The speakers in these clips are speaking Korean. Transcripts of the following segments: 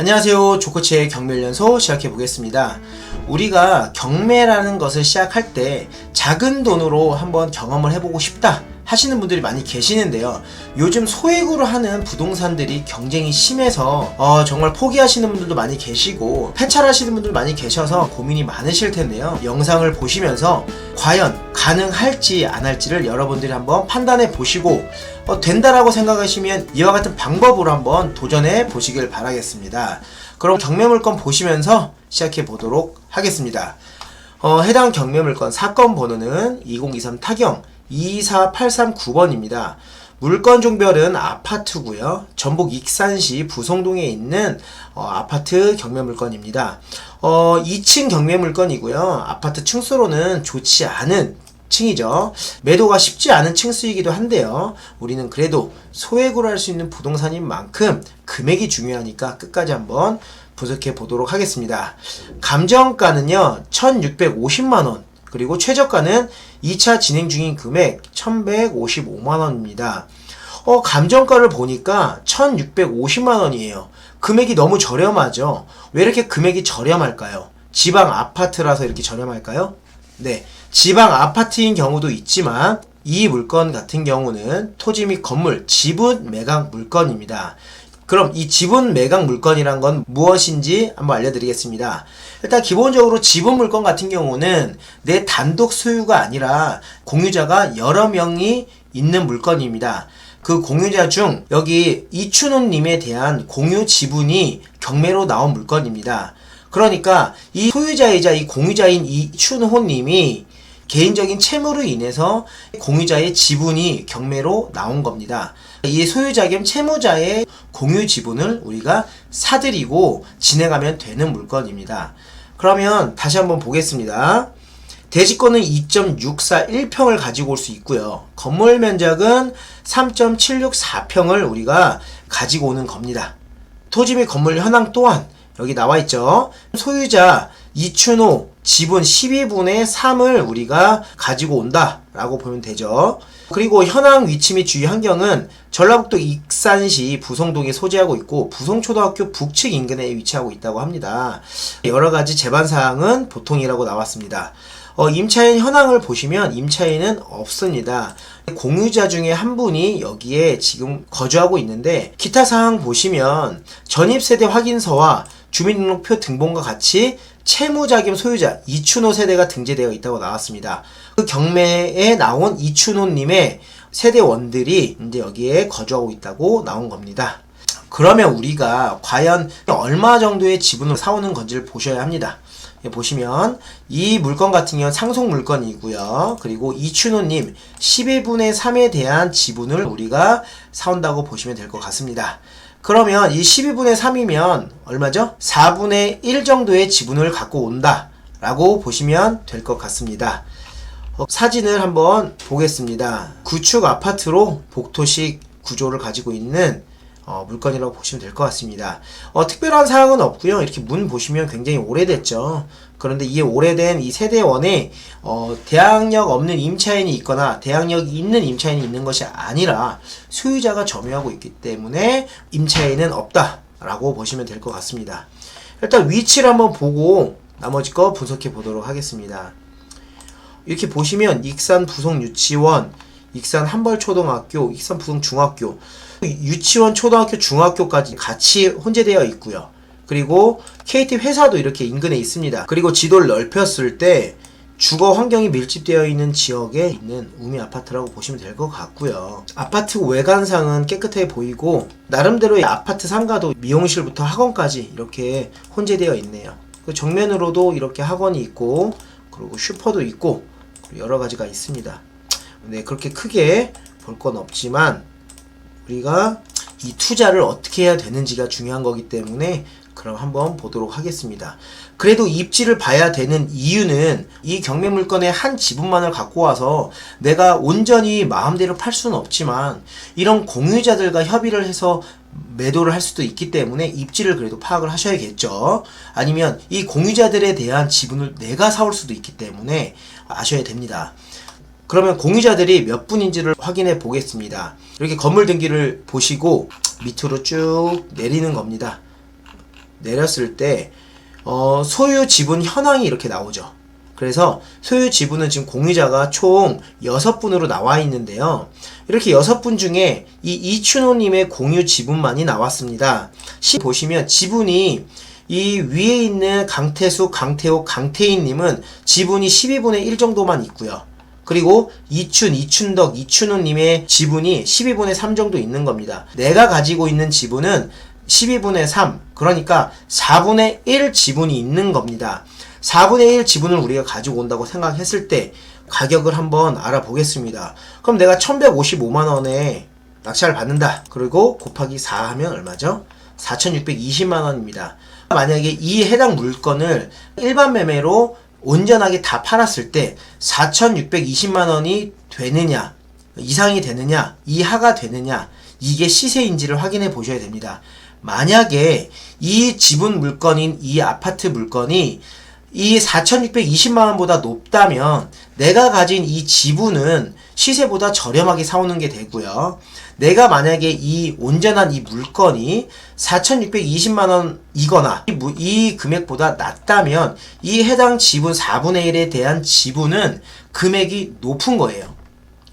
안녕하세요. 조코치의 경매연소 시작해 보겠습니다. 우리가 경매라는 것을 시작할 때 작은 돈으로 한번 경험을 해보고 싶다 하시는 분들이 많이 계시는데요. 요즘 소액으로 하는 부동산들이 경쟁이 심해서 정말 포기하시는 분들도 많이 계시고 폐찰하시는 분들 많이 계셔서 고민이 많으실 텐데요. 영상을 보시면서 과연 가능할지 안 할지를 여러분들이 한번 판단해 보시고 된다라고 생각하시면 이와 같은 방법으로 한번 도전해 보시길 바라겠습니다. 그럼 경매물건 보시면서 시작해 보도록 하겠습니다. 해당 경매물건 사건 번호는 2023 타경 24839번입니다. 물건 종별은 아파트고요. 전북 익산시 부성동에 있는 아파트 경매물건입니다. 2층 경매물건이고요. 아파트 층수로는 좋지 않은 층이죠. 매도가 쉽지 않은 층수이기도 한데요. 우리는 그래도 소액으로 할 수 있는 부동산인 만큼 금액이 중요하니까 끝까지 한번 분석해 보도록 하겠습니다. 감정가는요 1650만원, 그리고 최저가는 2차 진행 중인 금액 1155만원입니다. 감정가를 보니까 1650만원이에요. 금액이 너무 저렴하죠. 왜 이렇게 금액이 저렴할까요? 지방 아파트라서 이렇게 저렴할까요? 네, 지방 아파트인 경우도 있지만 이 물건 같은 경우는 토지 및 건물 지분 매각 물건입니다. 그럼 이 지분 매각 물건이란 건 무엇인지 한번 알려드리겠습니다. 일단 기본적으로 지분 물건 같은 경우는 내 단독 소유가 아니라 공유자가 여러 명이 있는 물건입니다. 그 공유자 중 여기 이춘호님에 대한 공유 지분이 경매로 나온 물건입니다. 그러니까 이 소유자이자 이 공유자인 이춘호님이 개인적인 채무로 인해서 공유자의 지분이 경매로 나온 겁니다. 이 소유자 겸 채무자의 공유 지분을 우리가 사들이고 진행하면 되는 물건입니다. 그러면 다시 한번 보겠습니다. 대지권은 2.641평을 가지고 올 수 있고요. 건물 면적은 3.764평을 우리가 가지고 오는 겁니다. 토지 및 건물 현황 또한 여기 나와 있죠. 소유자 이춘호 지분 12분의 3을 우리가 가지고 온다 라고 보면 되죠. 그리고 현황 위치 및 주위 환경은 전라북도 익산시 부성동에 소재하고 있고 부성초등학교 북측 인근에 위치하고 있다고 합니다. 여러가지 제반사항은 보통이라고 나왔습니다. 임차인 현황을 보시면 임차인은 없습니다. 공유자 중에 한 분이 여기에 지금 거주하고 있는데 기타 사항 보시면 전입세대 확인서와 주민등록표 등본과 같이 채무자 겸 소유자 이춘호 세대가 등재되어 있다고 나왔습니다. 그 경매에 나온 이춘호님의 세대원들이 이제 여기에 거주하고 있다고 나온 겁니다. 그러면 우리가 과연 얼마 정도의 지분을 사오는 건지를 보셔야 합니다. 보시면 이 물건 같은 경우는 상속 물건이고요. 그리고 이춘호님 12분의 3에 대한 지분을 우리가 사온다고 보시면 될 것 같습니다. 그러면 이 12분의 3이면 얼마죠? 4분의 1 정도의 지분을 갖고 온다 라고 보시면 될 것 같습니다. 사진을 한번 보겠습니다. 구축 아파트로 복토식 구조를 가지고 있는 물건이라고 보시면 될 것 같습니다. 특별한 사항은 없고요. 이렇게 문 보시면 굉장히 오래됐죠. 그런데 이 오래된 이 세대원에 대항력 없는 임차인이 있거나 대항력이 있는 임차인이 있는 것이 아니라 소유자가 점유하고 있기 때문에 임차인은 없다 라고 보시면 될 것 같습니다. 일단 위치를 한번 보고 나머지 거 분석해 보도록 하겠습니다. 이렇게 보시면 익산 부성유치원, 익산 한벌초등학교, 익산 부성중학교, 유치원, 초등학교, 중학교까지 같이 혼재되어 있고요. 그리고 KT 회사도 이렇게 인근에 있습니다. 그리고 지도를 넓혔을 때 주거 환경이 밀집되어 있는 지역에 있는 우미 아파트라고 보시면 될 것 같고요. 아파트 외관상은 깨끗해 보이고 나름대로의 아파트 상가도 미용실부터 학원까지 이렇게 혼재되어 있네요. 그 정면으로도 이렇게 학원이 있고 그리고 슈퍼도 있고 여러 가지가 있습니다. 네, 그렇게 크게 볼 건 없지만 우리가 이 투자를 어떻게 해야 되는지가 중요한 거기 때문에 그럼 한번 보도록 하겠습니다. 그래도 입지를 봐야 되는 이유는 이 경매 물건의 한 지분만을 갖고 와서 내가 온전히 마음대로 팔 수는 없지만 이런 공유자들과 협의를 해서 매도를 할 수도 있기 때문에 입지를 그래도 파악을 하셔야겠죠. 아니면 이 공유자들에 대한 지분을 내가 사올 수도 있기 때문에 아셔야 됩니다. 그러면 공유자들이 몇 분인지를 확인해 보겠습니다. 이렇게 건물 등기를 보시고 밑으로 쭉 내리는 겁니다. 내렸을 때 소유 지분 현황이 이렇게 나오죠. 그래서 소유 지분은 지금 공유자가 총 6분으로 나와 있는데요. 이렇게 6분 중에 이 이춘호님의 공유 지분만이 나왔습니다. 보시면 지분이 이 위에 있는 강태수, 강태호, 강태인님은 지분이 12분의 1 정도만 있고요. 그리고 이춘덕, 이춘호님의 지분이 12분의 3 정도 있는 겁니다. 내가 가지고 있는 지분은 12분의 3, 그러니까 4분의 1 지분이 있는 겁니다. 4분의 1 지분을 우리가 가지고 온다고 생각했을 때 가격을 한번 알아보겠습니다. 그럼 내가 1155만원에 낙찰을 받는다. 그리고 곱하기 4 하면 얼마죠? 4620만원입니다. 만약에 이 해당 물건을 일반 매매로 온전하게 다 팔았을 때 4620만원이 되느냐, 이상이 되느냐, 이하가 되느냐, 이게 시세인지를 확인해 보셔야 됩니다. 만약에 이 지분 물건인 이 아파트 물건이 이 4620만원보다 높다면 내가 가진 이 지분은 시세보다 저렴하게 사오는 게 되고요. 내가 만약에 이 온전한 이 물건이 4620만원이거나 이 금액보다 낮다면 이 해당 지분 4분의 1에 대한 지분은 금액이 높은 거예요.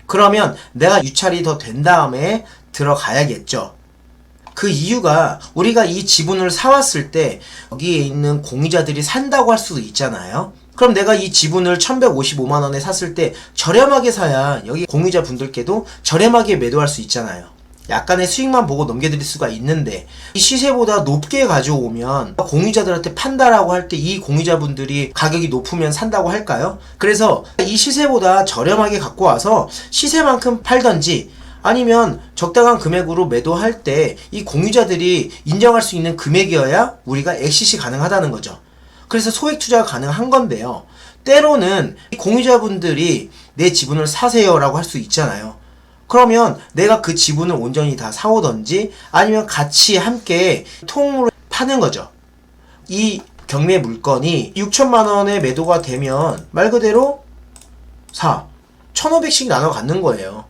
그러면 내가 유찰이 더 된 다음에 들어가야겠죠. 그 이유가 우리가 이 지분을 사왔을 때 여기에 있는 공유자들이 산다고 할 수도 있잖아요. 그럼 내가 이 지분을 1155만원에 샀을 때 저렴하게 사야 여기 공유자 분들께도 저렴하게 매도할 수 있잖아요. 약간의 수익만 보고 넘겨드릴 수가 있는데 이 시세보다 높게 가져오면 공유자들한테 판다라고 할 때 이 공유자분들이 가격이 높으면 산다고 할까요? 그래서 이 시세보다 저렴하게 갖고 와서 시세만큼 팔던지 아니면 적당한 금액으로 매도할 때 이 공유자들이 인정할 수 있는 금액이어야 우리가 엑시시 가능하다는 거죠. 그래서 소액 투자가 가능한 건데요. 때로는 공유자분들이 내 지분을 사세요 라고 할 수 있잖아요. 그러면 내가 그 지분을 온전히 다 사오던지 아니면 같이 함께 통으로 파는 거죠. 이 경매 물건이 6천만원에 매도가 되면 말 그대로 1,500씩 나눠 갖는 거예요.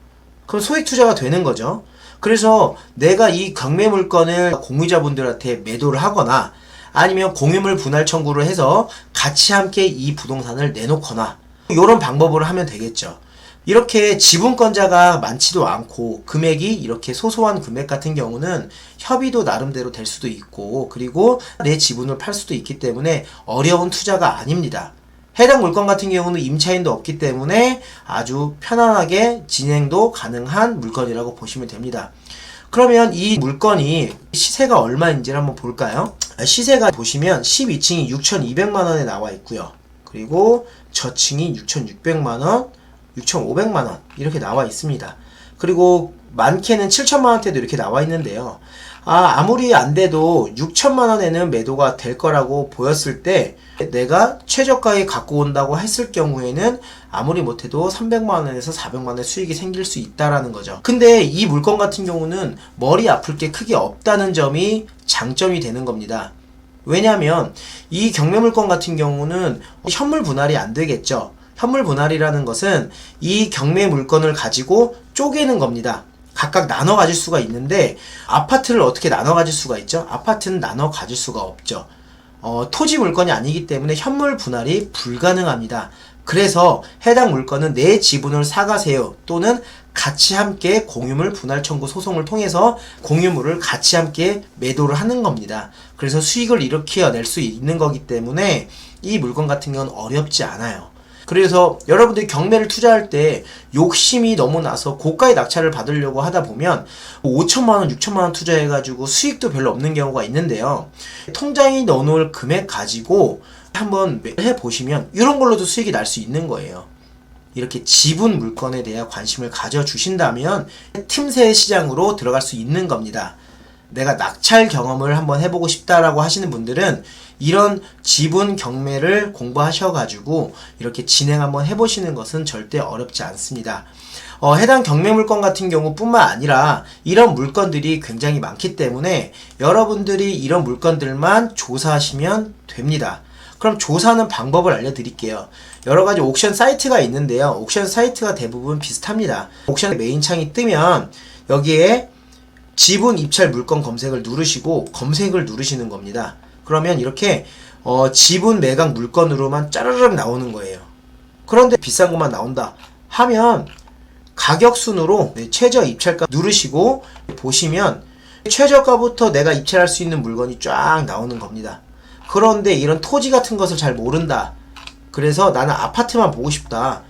그럼 소액 투자가 되는 거죠. 그래서 내가 이 경매 물건을 공유자분들한테 매도를 하거나 아니면 공유물 분할 청구를 해서 같이 함께 이 부동산을 내놓거나 이런 방법으로 하면 되겠죠. 이렇게 지분권자가 많지도 않고 금액이 이렇게 소소한 금액 같은 경우는 협의도 나름대로 될 수도 있고 그리고 내 지분을 팔 수도 있기 때문에 어려운 투자가 아닙니다. 해당 물건 같은 경우는 임차인도 없기 때문에 아주 편안하게 진행도 가능한 물건이라고 보시면 됩니다. 그러면 이 물건이 시세가 얼마인지를 한번 볼까요? 시세가 보시면 12층이 6,200만원에 나와 있고요. 그리고 저층이 6,600만원, 6,500만원 이렇게 나와 있습니다. 그리고 많게는 7천만원대도 이렇게 나와 있는데요. 아무리 안 돼도 6천만원에는 매도가 될 거라고 보였을 때 내가 최저가에 갖고 온다고 했을 경우에는 아무리 못해도 300만원에서 400만원의 수익이 생길 수 있다라는 거죠. 근데 이 물건 같은 경우는 머리 아플 게 크게 없다는 점이 장점이 되는 겁니다. 왜냐하면 이 경매 물건 같은 경우는 현물 분할이 안 되겠죠. 현물 분할이라는 것은 이 경매 물건을 가지고 쪼개는 겁니다. 각각 나눠 가질 수가 있는데 아파트를 어떻게 나눠 가질 수가 있죠? 아파트는 나눠 가질 수가 없죠. 토지 물건이 아니기 때문에 현물 분할이 불가능합니다. 그래서 해당 물건은 내 지분을 사가세요 또는 같이 함께 공유물 분할 청구 소송을 통해서 공유물을 같이 함께 매도를 하는 겁니다. 그래서 수익을 일으켜낼 수 있는 거기 때문에 이 물건 같은 경우는 어렵지 않아요. 그래서 여러분들이 경매를 투자할 때 욕심이 너무 나서 고가의 낙찰을 받으려고 하다 보면 5천만원, 6천만원 투자해가지고 수익도 별로 없는 경우가 있는데요. 통장에 넣어놓을 금액 가지고 한번 해보시면 이런 걸로도 수익이 날 수 있는 거예요. 이렇게 지분 물건에 대한 관심을 가져주신다면 틈새 시장으로 들어갈 수 있는 겁니다. 내가 낙찰 경험을 한번 해보고 싶다라고 하시는 분들은 이런 지분 경매를 공부하셔가지고 이렇게 진행 한번 해보시는 것은 절대 어렵지 않습니다. 해당 경매 물건 같은 경우 뿐만 아니라 이런 물건들이 굉장히 많기 때문에 여러분들이 이런 물건들만 조사하시면 됩니다. 그럼 조사하는 방법을 알려드릴게요. 여러가지 옥션 사이트가 있는데요. 옥션 사이트가 대부분 비슷합니다. 옥션 메인 창이 뜨면 여기에 지분 입찰 물건 검색을 누르시고 검색을 누르시는 겁니다. 그러면 이렇게 지분 매각 물건으로만 짜르륵 나오는 거예요. 그런데 비싼 것만 나온다 하면 가격 순으로 최저 입찰가 누르시고 보시면 최저가부터 내가 입찰할 수 있는 물건이 쫙 나오는 겁니다. 그런데 이런 토지 같은 것을 잘 모른다. 그래서 나는 아파트만 보고 싶다.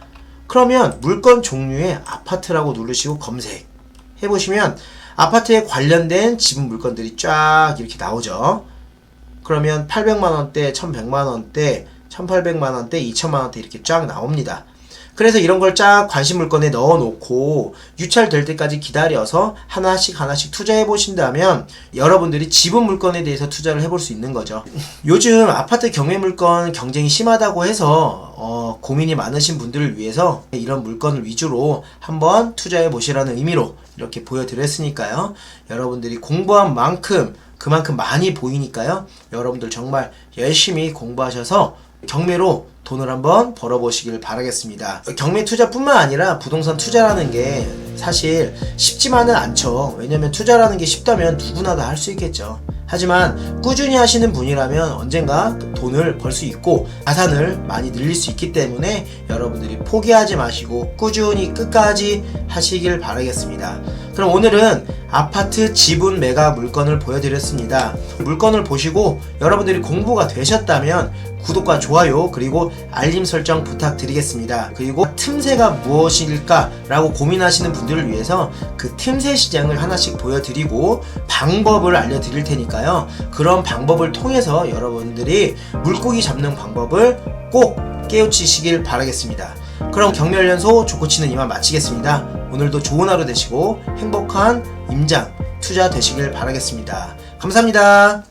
그러면 물건 종류에 아파트라고 누르시고 검색해 보시면 아파트에 관련된 지분 물건들이 쫙 이렇게 나오죠. 그러면 800만원대, 1100만원대, 1800만원대, 2000만원대 이렇게 쫙 나옵니다. 그래서 이런 걸 쫙 관심 물건에 넣어 놓고 유찰될 때까지 기다려서 하나씩 투자해 보신다면 여러분들이 지분 물건에 대해서 투자를 해볼 수 있는 거죠. 요즘 아파트 경매 물건 경쟁이 심하다고 해서 고민이 많으신 분들을 위해서 이런 물건을 위주로 한번 투자해 보시라는 의미로 이렇게 보여드렸으니까요. 여러분들이 공부한 만큼 그만큼 많이 보이니까요. 여러분들 정말 열심히 공부하셔서 경매로 돈을 한번 벌어보시길 바라겠습니다. 경매 투자뿐만 아니라 부동산 투자라는 게 사실 쉽지만은 않죠. 왜냐면 투자라는 게 쉽다면 누구나 다 할 수 있겠죠. 하지만 꾸준히 하시는 분이라면 언젠가 돈을 벌 수 있고 자산을 많이 늘릴 수 있기 때문에 여러분들이 포기하지 마시고 꾸준히 끝까지 하시길 바라겠습니다. 그럼 오늘은 아파트 지분 매각 물건을 보여드렸습니다. 물건을 보시고 여러분들이 공부가 되셨다면 구독과 좋아요 그리고 알림 설정 부탁드리겠습니다. 그리고 틈새가 무엇일까 라고 고민하시는 분들을 위해서 그 틈새 시장을 하나씩 보여드리고 방법을 알려드릴 테니까요. 그런 방법을 통해서 여러분들이 물고기 잡는 방법을 꼭 깨우치시길 바라겠습니다. 그럼 경매연소 조코치는 이만 마치겠습니다. 오늘도 좋은 하루 되시고 행복한 임장 투자 되시길 바라겠습니다. 감사합니다.